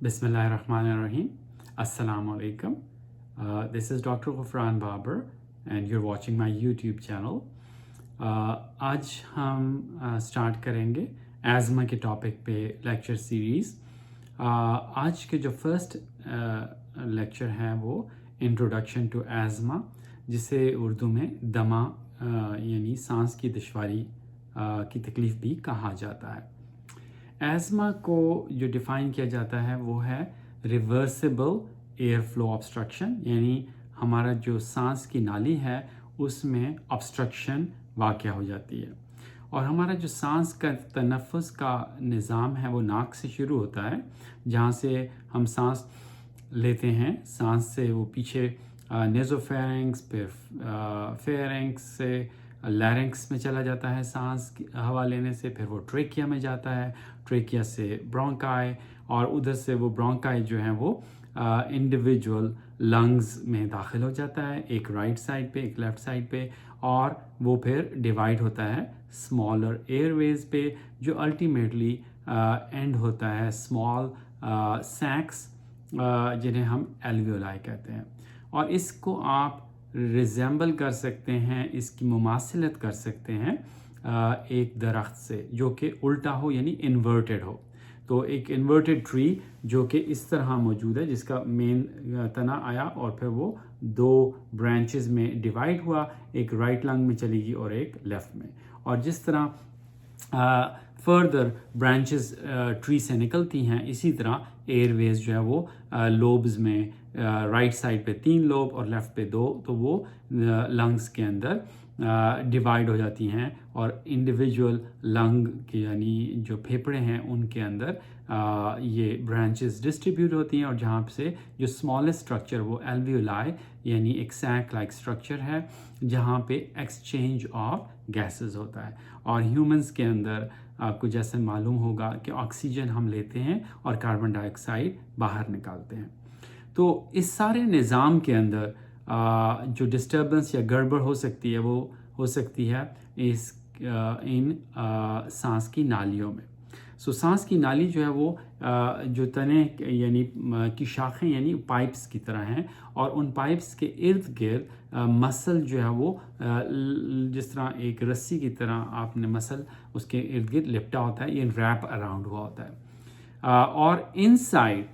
Bismillahirrahmanirrahim. Assalamu alaikum. This is Dr. Ghufran Babar and you're watching my YouTube channel. आज हम start करेंगे asthma के topic पे lecture series. आज के जो फर्स्ट लेक्चर है वो इंट्रोडक्शन टू एज़मा, जिसे उर्दू में दमा यानी सांस की दुश्वारी की तकलीफ़ भी कहा जाता है. एज़मा को जो डिफ़ाइन किया जाता है वो है रिवर्सिबल एयर फ्लो ऑब्स्ट्रक्शन, यानी हमारा जो सांस की नाली है उसमें ऑब्स्ट्रक्शन वाक़ हो जाती है. और हमारा जो सांस का तनफ़ुस का निज़ाम है वो नाक से शुरू होता है, जहाँ से हम सांस लेते हैं. सांस से वो पीछे नेज़ोफेरिंक्स, फिर फेरिंक्स से लैरिंक्स में चला जाता है सांस की हवा लेने से, फिर वो ट्रेकिया में जाता है, ट्रेकिया से ब्रोंकाई, और उधर से वो ब्रोंकाई जो है वो इंडिविजुअल लंग्स में दाखिल हो जाता है, एक राइट साइड पे एक लेफ़्ट साइड पे, और वो फिर डिवाइड होता है स्मॉलर एयरवेज पे, जो अल्टीमेटली एंड होता है स्मॉल सैक्स जिन्हें हम एल्वियोलाई कहते हैं. और इसको आप रिजेंबल कर सकते हैं, इसकी मुमासिलत कर सकते हैं एक दरख्त से जो कि उल्टा हो यानी इन्वर्टेड हो. तो एक इन्वर्टेड ट्री जो कि इस तरह मौजूद है, जिसका मेन तना आया और फिर वो दो ब्रांचेस में डिवाइड हुआ, एक राइट लंग में चली गई और एक लेफ़्ट में. और जिस तरह फर्दर ब्रांचेस ट्री से निकलती हैं, इसी तरह एयरवेज जो है वो लोब्स में राइट साइड पे 3 लोब और लेफ़्ट पे 2, तो वो लंग्स के अंदर डिवाइड हो जाती हैं और इंडिविजुअल लंग के यानी जो फेफड़े हैं उनके अंदर ये ब्रांचेस डिस्ट्रीब्यूट होती हैं. और जहाँ से जो स्मॉलेस्ट स्ट्रक्चर वो एल्वियोलाई यानी एक सैक लाइक स्ट्रक्चर है, जहाँ पे एक्सचेंज ऑफ गैसेस होता है. और ह्यूमंस के अंदर आपको जैसे मालूम होगा कि ऑक्सीजन हम लेते हैं और कार्बन डाइऑक्साइड बाहर निकालते हैं. तो इस सारे निज़ाम के अंदर जो डिस्टर्बेंस या गड़बड़ हो सकती है वो हो सकती है इन सांस की नालियों में. सांस की नाली जो है वो जो तने यानी की शाखें यानी पाइप्स की तरह हैं, और उन पाइप्स के इर्द गिर्द मसल जो है वो जिस तरह एक रस्सी की तरह आपने मसल उसके इर्द गिर्द लिपटा होता है, ये रैप अराउंड हुआ होता है. और इनसाइड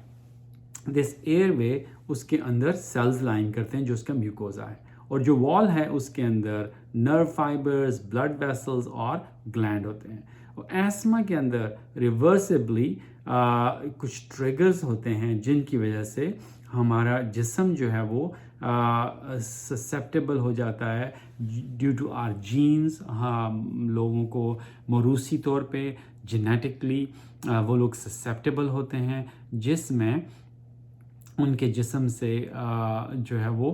दिस एयरवे उसके अंदर सेल्स लाइन करते हैं जो उसका म्यूकोजा है, और जो वॉल है उसके अंदर नर्व फाइबर्स, ब्लड वेसल्स और ग्लैंड होते हैं. और एस्थमा के अंदर रिवर्सिबली कुछ ट्रिगर्स होते हैं जिनकी वजह से हमारा जिस्म जो है वो ससेप्टेबल हो जाता है ड्यू टू आर जीन्स. लोगों को मौरूसी तौर पे जेनेटिकली वो लोग ससेप्टेबल होते हैं, जिसमें उनके जिस्म से जो है वो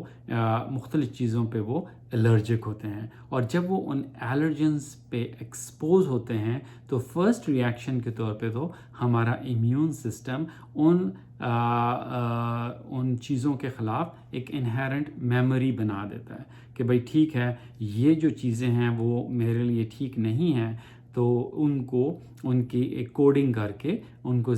मुख्तलिफ़ चीज़ों पे वो एलर्जिक होते हैं. और जब वो उन एलर्जेंस पे एक्सपोज होते हैं तो फर्स्ट रिएक्शन के तौर पे तो हमारा इम्यून सिस्टम उन चीज़ों के ख़िलाफ़ एक इनहेरेंट मेमोरी बना देता है कि भाई ठीक है, ये जो चीज़ें हैं वो मेरे लिए ठीक नहीं हैं, तो उनको उनकी एक कोडिंग करके उनको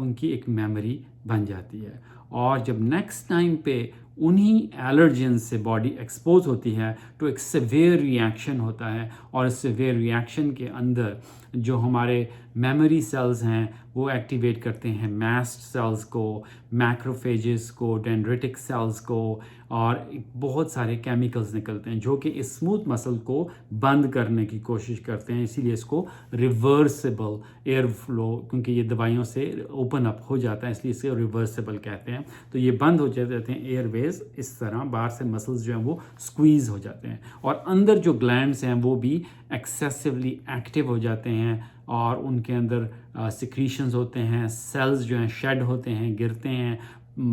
उनकी एक मेमोरी बन जाती है. और जब नेक्स्ट टाइम पे उन्हीं एलर्जेन से बॉडी एक्सपोज होती है तो एक सिवियर रिएक्शन होता है, और इस सिवियर रिएक्शन के अंदर जो हमारे मेमोरी सेल्स हैं वो एक्टिवेट करते हैं मैस्ट सेल्स को, मैक्रोफेजेस को, डेंड्रिटिक सेल्स को, और बहुत सारे केमिकल्स निकलते हैं जो कि इस स्मूथ मसल को बंद करने की कोशिश करते हैं. इसीलिए इसको रिवर्सिबल एयर फ्लो, क्योंकि ये दवाइयों से ओपन अप हो जाता है, इसलिए इसे रिवर्सिबल कहते हैं. तो ये बंद हो जाते हैं एयरवेज, इस तरह बाहर से मसल्स जो हैं वो स्क्वीज़ हो जाते हैं, और अंदर जो ग्लैंड्स हैं वो भी एक्सेसिवली एक्टिव हो जाते हैं, और उनके अंदर सिक्रीशंस होते हैं, सेल्स जो हैं शेड होते हैं, गिरते हैं,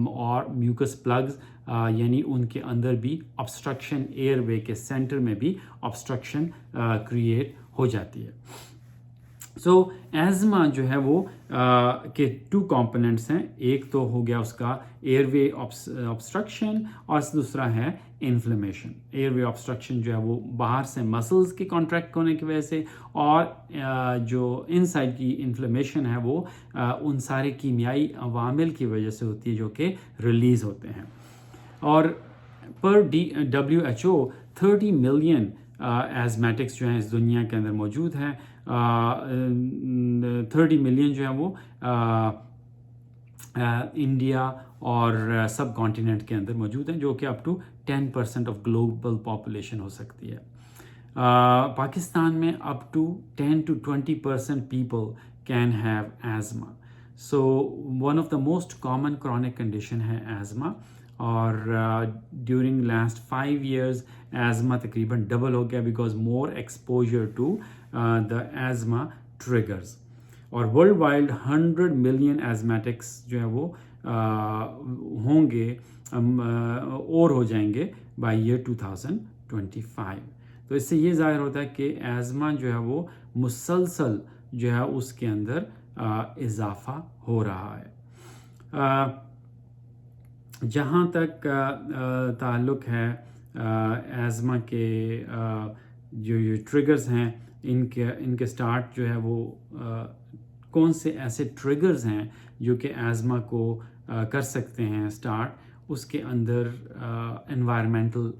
और म्यूकस प्लग्स यानी उनके अंदर भी ऑब्स्ट्रक्शन, एयरवे के सेंटर में भी ऑब्स्ट्रक्शन क्रिएट हो जाती है. सो एज़मा जो है वो के टू कंपोनेंट्स हैं, एक तो हो गया उसका एयरवे ऑब्स्ट्रक्शन और दूसरा है इन्फ्लेमेशन। एयरवे ऑब्स्ट्रक्शन जो है वो बाहर से मसल्स के कॉन्ट्रैक्ट होने की वजह से, और जो इनसाइड की इन्फ्लेमेशन है वो उन सारे कीमियाई अवामिल की वजह से होती है जो कि रिलीज़ होते हैं। और पर WHO 30 मिलियन एजमेटिक्स जो हैं इस दुनिया के अंदर मौजूद हैं। 30 मिलियन जो है वो इंडिया और सब कॉन्टिनेंट के अंदर मौजूद हैं, जो कि up to 10% of global population हो सकती है। पाकिस्तान में up to 10 to 20% people can have asthma. So one of the most common chronic condition है एज़मा, और ड्यूरिंग लास्ट 5 years एज़मा तकरीबन डबल हो गया because more exposure to the asthma triggers. और वर्ल्ड वाइड 100 मिलियन एज़मेटिक्स जो है वो होंगे और हो जाएंगे बाय ईयर 2025। तो इससे ये ज़ाहिर होता है कि एज़मा जो है वो मुसलसल जो है उसके अंदर इजाफ़ा हो रहा है। जहाँ तक ताल्लुक़ है एज़मा के जो ट्रिगर्स हैं, इनके स्टार्ट जो है वो कौन से ऐसे ट्रिगर्स हैं जो कि एज़मा को कर सकते हैं स्टार्ट, उसके अंदर एनवायरमेंटल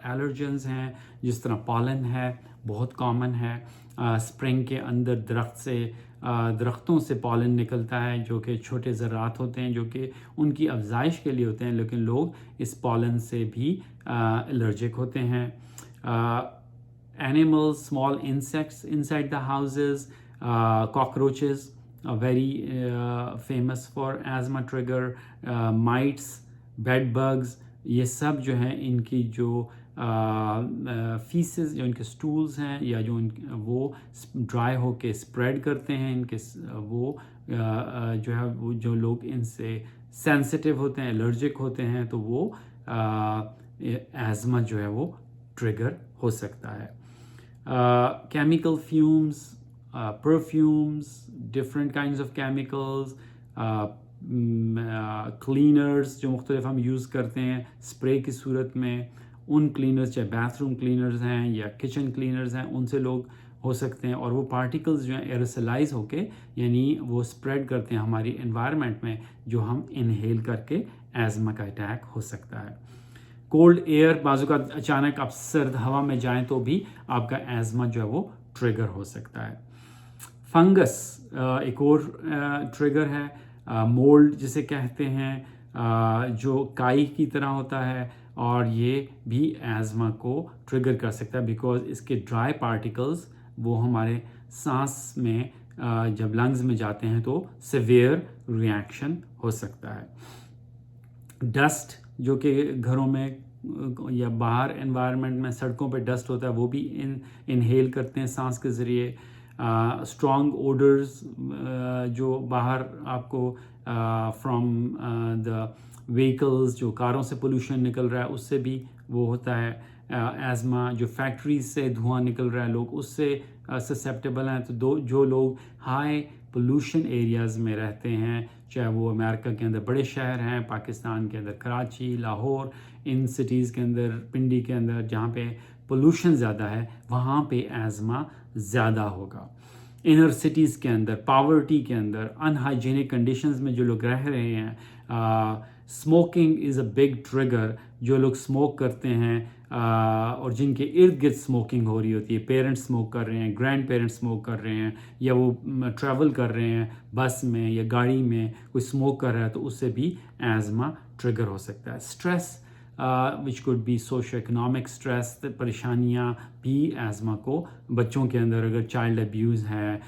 एलर्जेंस हैं, जिस तरह पॉलन है बहुत कॉमन है। स्प्रिंग के अंदर दरख्तों से पॉलन निकलता है जो कि छोटे ज़रात होते हैं जो कि उनकी अफजाइश के लिए होते हैं, लेकिन लोग इस पॉलन से भी एलर्जिक होते हैं। Animals, small insects inside the houses, cockroaches very famous for asthma trigger, mites, bed bugs, ये सब जो हैं इनकी जो फीसेस, जो इनके स्टूल्स हैं या जो वो ड्राई होके स्प्रेड करते हैं इनके वो जो है वो जो लोग इनसे सेंसिटिव होते हैं, एलर्जिक होते हैं, तो वो एज़मा जो है वो ट्रिगर हो सकता है। Chemical fumes, perfumes, different kinds of chemicals, cleaners जो मुख्तलिफ हम यूज़ करते हैं स्प्रे की सूरत में, उन क्लीनर्स चाहे बाथरूम क्लीनर्स हैं या किचन क्लीनर्स हैं, उनसे लोग हो सकते हैं, और वो पार्टिकल्स जो हैं एरोसलाइज होके यानी वो स्प्रेड करते हैं हमारी एनवायरनमेंट में, जो हम इनहेल करके एज़मा का अटैक हो सकता है। कोल्ड एयर, बाजू का अचानक आप सर्द हवा में जाएं तो भी आपका एज़मा जो है वो ट्रिगर हो सकता है। फंगस एक और ट्रिगर है, मोल्ड जिसे कहते हैं, जो काई की तरह होता है, और ये भी एज़मा को ट्रिगर कर सकता है बिकॉज इसके ड्राई पार्टिकल्स वो हमारे सांस में जब लंग्स में जाते हैं तो सिवियर रिएक्शन हो सकता है। डस्ट जो कि घरों में या बाहर एनवायरनमेंट में सड़कों पे डस्ट होता है, वो भी इनहेल करते हैं सांस के ज़रिए। स्ट्रॉन्ग ओडर्स जो बाहर आपको फ्रॉम द व्हीकल्स, जो कारों से पोल्यूशन निकल रहा है उससे भी वो होता है एज़मा। जो फैक्ट्रीज से धुआं निकल रहा है लोग उससे ससेप्टेबल हैं। तो जो लोग हाई पोल्यूशन एरियाज़ में रहते हैं, चाहे वो अमेरिका के अंदर बड़े शहर हैं, पाकिस्तान के अंदर कराची, लाहौर, इन सिटीज़ के अंदर, पिंडी के अंदर जहाँ पे पोल्यूशन ज़्यादा है, वहाँ पे एज़मा ज़्यादा होगा। इनर सिटीज़ के अंदर, पावर्टी के अंदर, अनहाइजीनिक कंडीशंस में जो लोग रह रहे हैं, smoking is a big trigger. जो लोग स्मोक करते हैं और जिनके इर्द गिर्द स्मोकिंग हो रही होती है, पेरेंट्स स्मोक कर रहे हैं, ग्रैंड पेरेंट्स स्मोक कर रहे हैं, या वो ट्रैवल कर रहे हैं बस में या गाड़ी में, कोई स्मोक कर रहा है, तो उससे भी एज़मा ट्रिगर हो सकता है। Stress which could be socio economic stress, परेशानियाँ भी एज़मा को, बच्चों के अंदर अगर चाइल्ड अब्यूज़ है,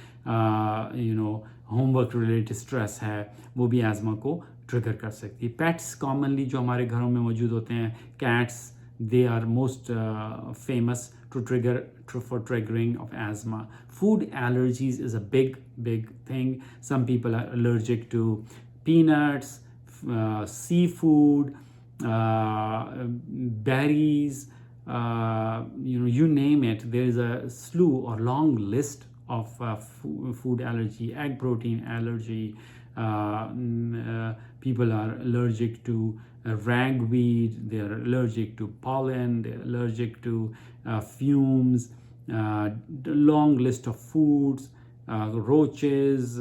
होमवर्क रिलेटेड स्ट्रेस है, वो भी एज़मा को ट्रिगर कर सकती है। पेट्स कॉमनली जो हमारे घरों में मौजूद होते हैं, cats, they are most famous to trigger for triggering of asthma. Food allergies is a big thing. Some people are allergic to peanuts, seafood, berries, you name it. There is a slew or long list of food allergy, egg protein allergy. People are allergic to ragweed, they are allergic to pollen, they are allergic to fumes, the long list of foods, roaches,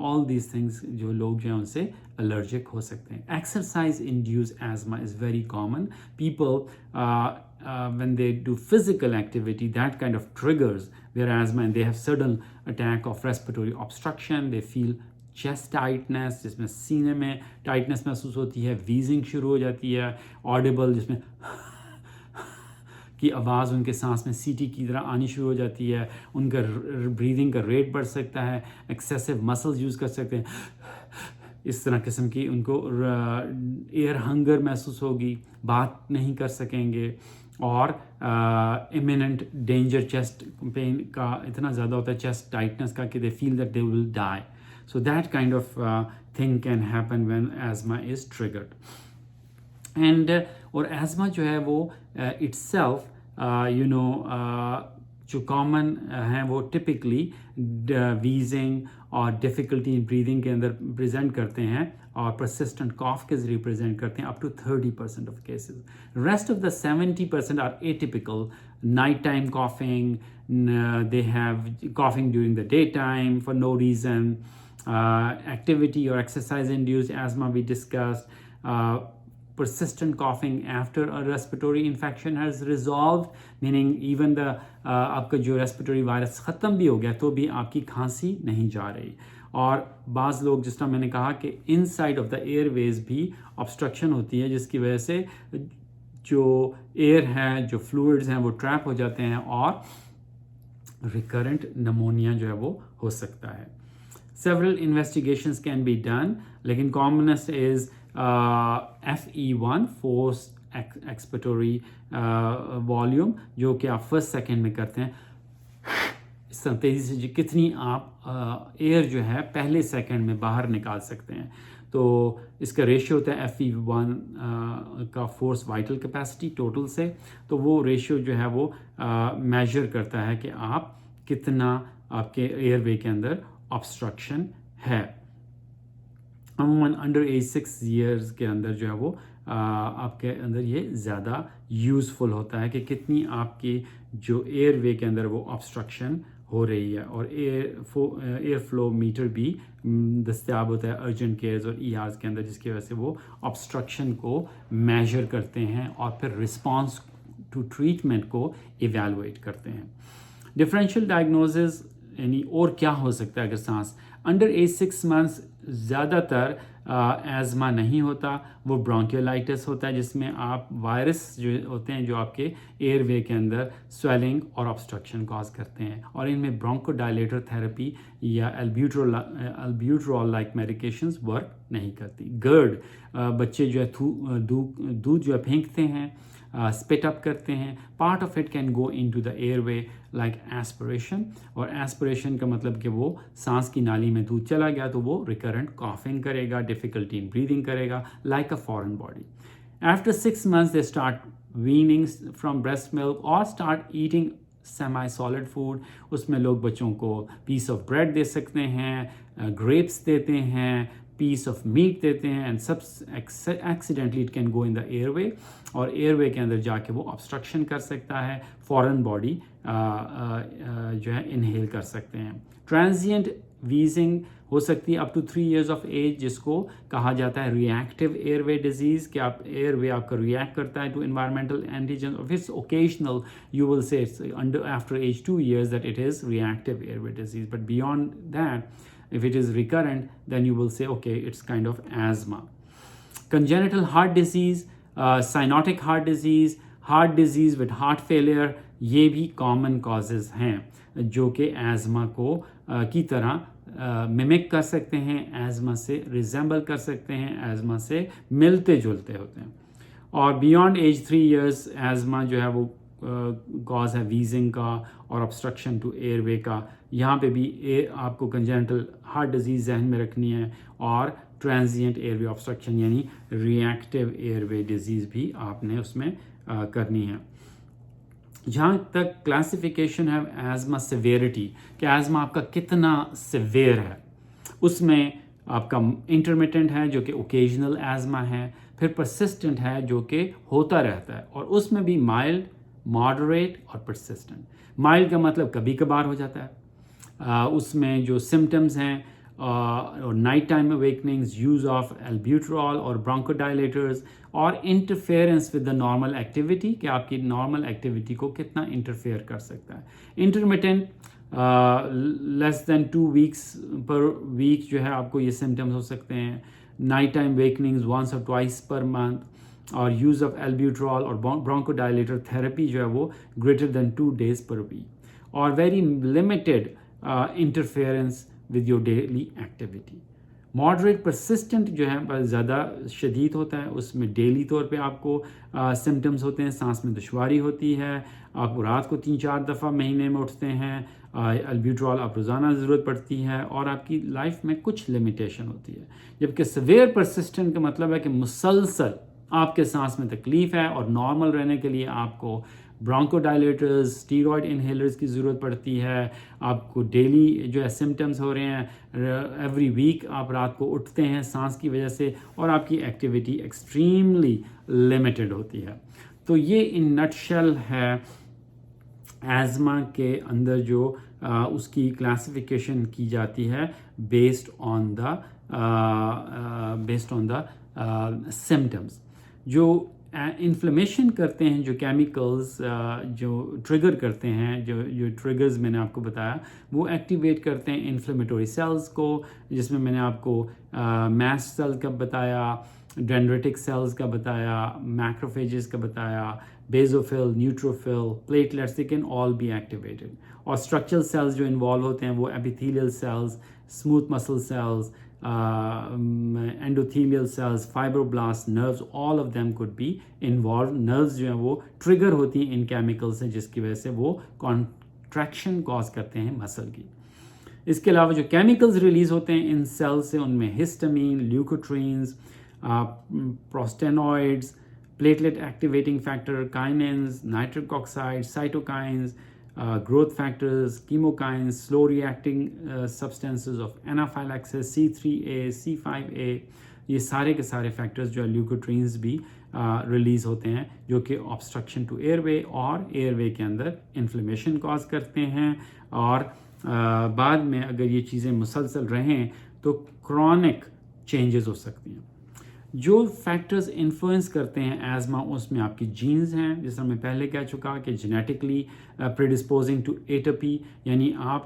all these things جو لوگ جو ہیں ان سے allergic ہو سکتے ہیں. Exercise induced asthma is very common. People when they do physical activity, that kind of triggers their asthma, and they have sudden attack of respiratory obstruction. They feel chest ٹائٹنس جس میں سینے میں ٹائٹنس محسوس ہوتی ہے, ویزنگ شروع ہو جاتی ہے, آڈیبل جس میں کی آواز ان کے سانس میں سیٹی کی طرح آنی شروع ہو جاتی ہے, ان کا بریدنگ کا ریٹ بڑھ سکتا ہے, ایکسیسو مسلز یوز کر سکتے ہیں, اس طرح قسم کی ان کو ایئر ہنگر محسوس ہوگی, بات نہیں کر سکیں گے, اور امیوننٹ ڈینجر چیسٹ پین کا اتنا زیادہ ہوتا ہے, چیسٹ ٹائٹنس کا, کہ they feel that they will die. So that kind of thing can happen when asthma is triggered. And اور asthma جو ہے وہ itself جو common ہیں وہ typically wheezing اور difficulty in breathing کے اندر present کرتے ہیں, اور persistent cough کے ذریعے present کرتے ہیں up to 30% of cases. Rest of the 70% are atypical, nighttime coughing, they have coughing during the daytime for no reason. Activity or exercise induced asthma we discussed, persistent coughing after a respiratory infection has resolved, meaning even the آپ کا جو respiratory virus ختم بھی ہو گیا تو بھی آپ کی کھانسی نہیں جا رہی. اور بعض لوگ جس طرح میں نے کہا کہ inside of the airways بھی obstruction ہوتی ہے, جس کی وجہ سے جو ایئر ہے, جو fluids ہیں وہ ٹریپ ہو جاتے ہیں, اور ریکرنٹ نمونیا جو ہے وہ ہو سکتا ہے. Several investigations can be done, لیکن commonest is FE1 forced expiratory volume, جو کہ آپ فرسٹ سیکنڈ میں کرتے ہیں. اس طرح تیزی سے کتنی آپ ایئر جو ہے پہلے سیکنڈ میں باہر نکال سکتے ہیں. تو اس کا ریشیو ہوتا ہے FE1 کا فورس وائٹل کیپیسٹی ٹوٹل سے, تو وہ ریشیو جو ہے وہ میجر کرتا ہے کہ آپ کتنا آپ کے ایئر وے کے اندر obstruction ہے. عموماً انڈر ایج 6 ایئرز کے اندر جو ہے وہ آپ کے اندر یہ زیادہ یوزفل ہوتا ہے کہ کتنی آپ کی جو ایئر وے کے اندر وہ obstruction ہو رہی ہے. اور ایئر فلو میٹر بھی دستیاب ہوتا ہے ارجنٹ کیئرز اور ای آرز کے اندر, جس کی وجہ سے وہ obstruction کو میجر کرتے ہیں اور پھر رسپانس ٹو ٹریٹمنٹ کو ایویلویٹ کرتے ہیں. ڈفرینشیل ڈائگنوزز یعنی اور کیا ہو سکتا ہے اگر سانس انڈر ایج 6 months زیادہ تر ایزما نہیں ہوتا, وہ برونکیولائٹس ہوتا ہے, جس میں آپ وائرس جو ہوتے ہیں جو آپ کے ایئر وے کے اندر سویلنگ اور obstruction کاز کرتے ہیں, اور ان میں برونکو ڈائلیٹر تھراپی یا البیوٹرول لائک میڈیکیشنز ورک نہیں کرتی. گرڈ, بچے جو ہے دودھ جو ہے پھینکتے ہیں, spit up کرتے ہیں, part of it can go into the airway like aspiration, اور aspiration کا مطلب کہ وہ سانس کی نالی میں دودھ چلا گیا تو وہ recurrent coughing کرے گا, difficulty in breathing کرے گا like a foreign body. After 6 months they start weaning from breast milk or start eating semi solid food. اس میں لوگ بچوں کو piece of bread دے سکتے ہیں, grapes دیتے ہیں, piece of meat دیتے ہیں, and accidentally it can go in the airway, اور ایئر وے کے اندر جا کے وہ obstruction کر سکتا ہے, فورن باڈی جو ہے انہیل کر سکتے ہیں. ٹرانزینٹ ویزنگ ہو سکتی ہے up to 3 years of age, جس کو کہا جاتا ہے ریئیکٹیو ایئر وے ڈیزیز, کہ آپ ایئر وے آپ کا ریئیکٹ کرتا ہے to environmental antigen. If it's occasional, you will say it's after age 2 years that it is reactive airway disease, but beyond that, if it is recurrent, then you will say okay, it's kind of asthma. Congenital heart disease, cyanotic heart disease with heart failure, یہ بھی common causes ہیں جو کہ asthma کو کی طرح mimic کر سکتے ہیں, asthma سے resemble کر سکتے ہیں, asthma سے ملتے جلتے ہوتے ہیں. اور beyond age 3 years asthma جو ہے وہ کاز ہے ویزنگ کا اور obstruction ٹو ایئر وے کا. یہاں پہ بھی آپ کو کنجنٹل ہارٹ ڈیزیز ذہن میں رکھنی ہے, اور ٹرانزینٹ ایئر وے obstruction یعنی ریئیکٹیو ایئر وے ڈیزیز بھی آپ نے اس میں کرنی ہے. जहाँ तक क्लासिफिकेशन है एज़मा सिवियरिटी कि एज़मा आपका कितना सिवियर है, उसमें आपका इंटरमिटेंट है जो कि ओकेजनल एज़मा है, फिर परसिस्टेंट है जो कि होता रहता है, और उसमें भी माइल्ड, मॉडरेट और परसिस्टेंट। माइल्ड का मतलब कभी कभार हो जाता है। उसमें जो सिम्टम्स हैं और night time अवेकनिंग्स, use of albuterol और ब्रोंकोडाइलेटर्स, और interference with the normal activity कि आपकी नॉर्मल एक्टिविटी को कितना इंटरफेयर कर सकता है। Intermittent less than 2 weeks per week जो है आपको ये सिम्टम्स हो सकते हैं। नाइट टाइम वेकनिंग्स वंस और ट्वाइस पर मंथ, और यूज़ ऑफ एल्ब्यूट्रॉल और ब्रोंकोडाइलेटर थेरेपी जो है वो greater than 2 days per week, और very limited interference with your daily activity. Moderate persistent जो है बस ज़्यादा शदीद होता है, उसमें डेली तौर पे आपको सिम्टम्स होते हैं, सांस में दुश्वारी होती है, आप रात को 3-4 दफ़ा महीने में उठते हैं, एल्ब्यूट्रॉल आप रोज़ाना ज़रूरत पड़ती है, और आपकी लाइफ में कुछ लिमिटेशन होती है। जबकि सवेयर परसिस्टेंट का मतलब है कि मुसलसल आपके सांस में तकलीफ़ है, और नॉर्मल रहने के लिए आपको ब्रोंकोडाइलेटर्स, स्टीरॉयड इनहेलर्स की ज़रूरत पड़ती है। आपको डेली जो है सिम्टम्स हो रहे हैं, एवरी वीक आप रात को उठते हैं सांस की वजह से, और आपकी एक्टिविटी एक्सट्रीमली लिमिटेड होती है। तो ये इन नटशेल है एज़मा के अंदर जो उसकी क्लासिफिकेशन की जाती है बेस्ड ऑन द सिम्टम्स। जो इन्फ्लेमेशन करते हैं, जो केमिकल्स जो ट्रिगर करते हैं, जो ट्रिगर्स मैंने आपको बताया, वो एक्टिवेट करते हैं इन्फ्लेमेटरी सेल्स को, जिसमें मैंने आपको मैस्ट सेल का बताया, डेंड्रिटिक सेल्स का बताया, मैक्रोफेजेस का बताया, basophil, neutrophil, platelets, they can all be activated. और स्ट्रक्चरल सेल्स जो इन्वॉल्व होते हैं वो epithelial cells, smooth muscle cells, endothelial cells, fibroblasts, nerves, all of them could be involved. Nerves जो हैं वो ट्रिगर होती हैं इन केमिकल से, जिसकी वजह से वो कॉन्ट्रैक्शन कॉज करते हैं मसल की। इसके अलावा जो केमिकल्स रिलीज होते हैं इन सेल्स से, उनमें histamine, leukotrienes, prostanoids, platelet activating factor, kinins, nitric oxide, cytokines, growth factors, chemokines, slow reacting substances of anaphylaxis, C3A, C5A, ये सारे के सारे फैक्टर्स जो है ल्यूकोट्रीन्स भी रिलीज़ होते हैं, जो कि ऑब्स्ट्रक्शन टू एयरवे और एयरवे के अंदर इन्फ्लेमेशन कॉज करते हैं, और बाद में अगर ये चीज़ें मुसलसल रहें तो क्रॉनिक चेंजेस हो सकती हैं। जो फैक्टर्स इन्फ्लुएंस करते हैं एज़मा, उसमें आपकी जीन्स हैं, जैसा मैं पहले कह चुका कि जेनेटिकली प्रेडिस्पोजिंग टू एटोपी, यानी आप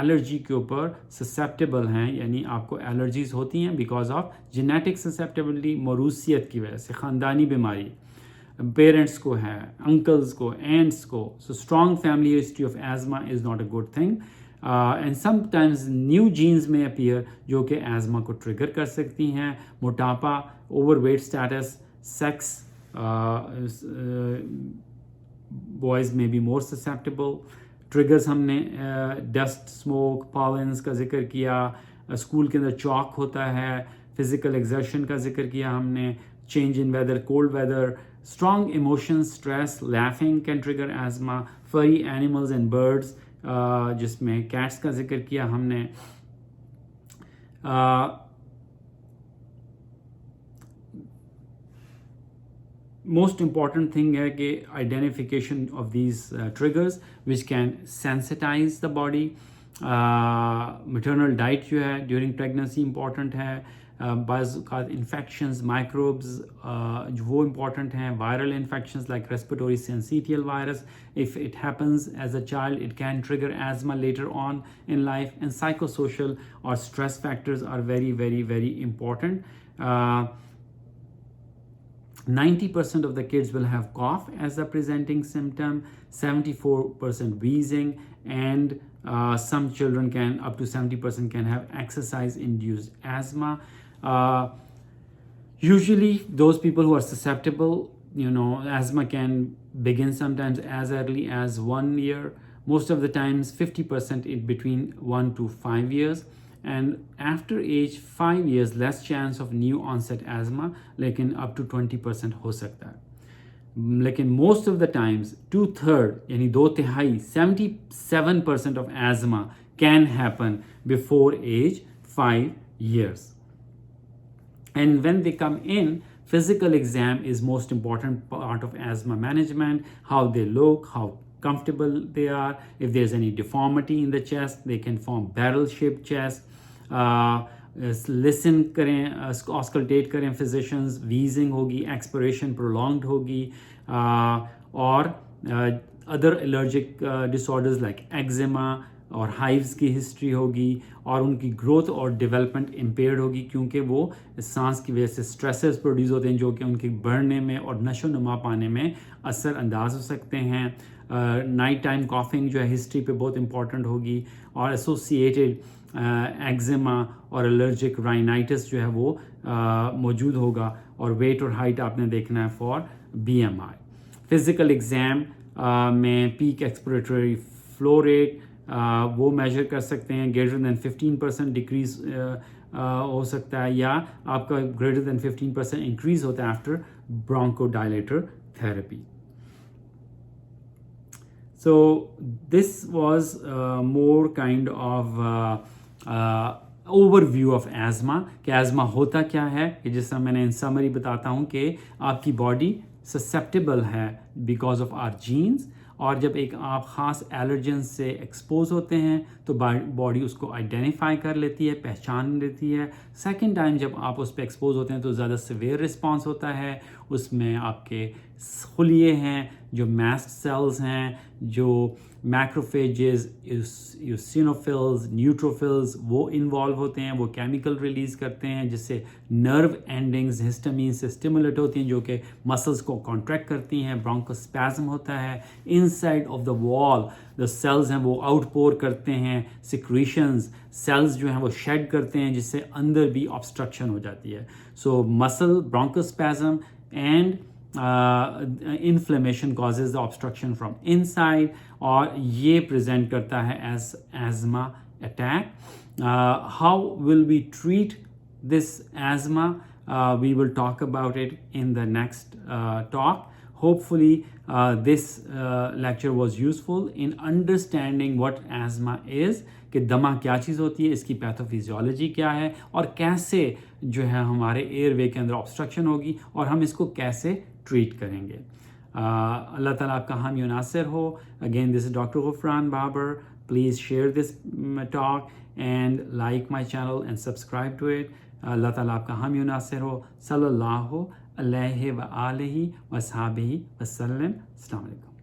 एलर्जी के ऊपर ससेप्टेबल हैं, यानी आपको एलर्जीज होती हैं बिकॉज ऑफ जेनेटिक ससेप्टेबिलिटी, मौरूसियत की वजह से, ख़ानदानी बीमारी, पेरेंट्स को है, अंकल्स को, एंट्स को। So strong family history of asthma is not a good thing, and sometimes new genes में अपीयर जो कि एज़मा को ट्रिगर कर सकती हैं। मोटापा, ओवरवेट स्टेटस, सेक्स, बॉयज़ में बी मोर ससेप्टेबल। ट्रिगर्स हमने डस्ट, स्मोक, पॉलेंस का जिक्र किया, स्कूल के अंदर चॉक होता है, फिज़िकल एक्सर्शन का जिक्र किया हमने, change in weather, cold weather, strong emotions, stress, laughing can trigger asthma, furry animals and birds, जिसमें कैट्स का जिक्र किया हमने। मोस्ट इम्पॉर्टेंट थिंग है कि identification of these triggers which can sensitize the body. Maternal diet जो है during pregnancy important है। बाज़ इन्फेक्शंस, माइक्रोब्स जो वो इम्पॉर्टेंट हैं। Viral infections like respiratory syncytial virus, if it happens as a child it can trigger asthma later on in life. And psychosocial और stress factors are very very very important. 90% of the kids will have cough as a presenting symptom, 74% wheezing, and some children can, up to 70% can have exercise-induced asthma. Usually those people who are susceptible, asthma can begin sometimes as early as 1 year. Most of the times 50% in between 1 to 5 years. And after age 5 years less chance of new onset asthma, लेकिन up to 20% हो सकता है। लेकिन most of the times 2/3 यानी 2/3 77% of asthma can happen before age 5 years. And when they come in, physical exam is most important part of asthma management. How they look, how comfortable they are. If there's any deformity in the chest, they can form barrel-shaped chest. Listen करें, auscultate करें physicians, wheezing होगी, expiration prolonged होगी, और other allergic disorders like eczema और hives की history होगी, और उनकी ग्रोथ और डेवलपमेंट इम्पेयर्ड होगी क्योंकि वो सांस की वजह से स्ट्रेसेस प्रोड्यूस होते हैं जो कि उनके बढ़ने में और नशो नुमा पाने में असर अंदाज हो सकते हैं. नाइट टाइम कॉफिंग जो है हिस्ट्री पे बहुत इंपॉर्टेंट होगी, और एसोसिएटेड एक्जिमा और एलर्जिक राइनाइटिस जो है वो मौजूद होगा, और वेट और हाइट आपने देखना है फॉर BMI. फिज़िकल एग्ज़ाम में पीक एक्सपिरेटरी फ्लो रेट वो मेजर कर सकते हैं. ग्रेटर दैन 15% डिक्रीज हो सकता है, या आपका ग्रेटर दैन 15% इंक्रीज होता है after bronchodilator therapy. So this was more kind of overview of asthma कि asthma होता क्या है, कि जिस तरह मैंने इन समरी बताता हूँ कि आपकी बॉडी ससेप्टेबल है बिकॉज ऑफ आर जीन्स, और जब एक आप ख़ास एलर्जन से एक्सपोज होते हैं तो बॉडी उसको आइडेंटिफाई कर लेती है, पहचान लेती है. सेकंड टाइम जब आप उस पर एक्सपोज होते हैं तो ज़्यादा सिवियर रिस्पांस होता है. उसमें आपके खुलिए हैं, जो मैस्ट सेल्स हैं, जो मैक्रोफेजेस, यूसिनोफिल्स, न्यूट्रोफिल्स, वो इन्वॉल्व होते हैं. वो केमिकल रिलीज़ करते हैं जिससे नर्व एंडिंग्स हिस्टामिन से स्टिमुलेट होती हैं जो कि मसल्स को कॉन्ट्रैक्ट करती हैं. ब्रोंकोस्पैज्म होता है. Inside of the wall the cells हैं वो आउटपोर करते हैं सिक्रीशंस. सेल्स जो हैं वो शेड करते हैं जिससे अंदर भी ऑब्स्ट्रक्शन हो जाती है. So muscle bronchospasm and inflammation causes the obstruction from inside, और ये present करता है as asthma attack. How will we treat this asthma? We will talk about it in the next talk. Hopefully this lecture was useful in understanding what asthma is, कि दमा क्या चीज़ होती है, इसकी पैथोफिजियोलॉजी क्या है, और कैसे जो है हमारे एयरवे के अंदर ऑब्स्ट्रक्शन होगी और हम इसको कैसे ट्रीट करेंगे. अल्लाह ताला आपका हामी नासिर हो. Again this is doctor Gufran Babar. Please share this talk and like my channel and subscribe to it. Allah ताला आपका हामी नासिर हो. सल्लल्लाहु अलैहि व आलिहि व सहाबिहि वसल्लम. अस्सलाम वालेकुम.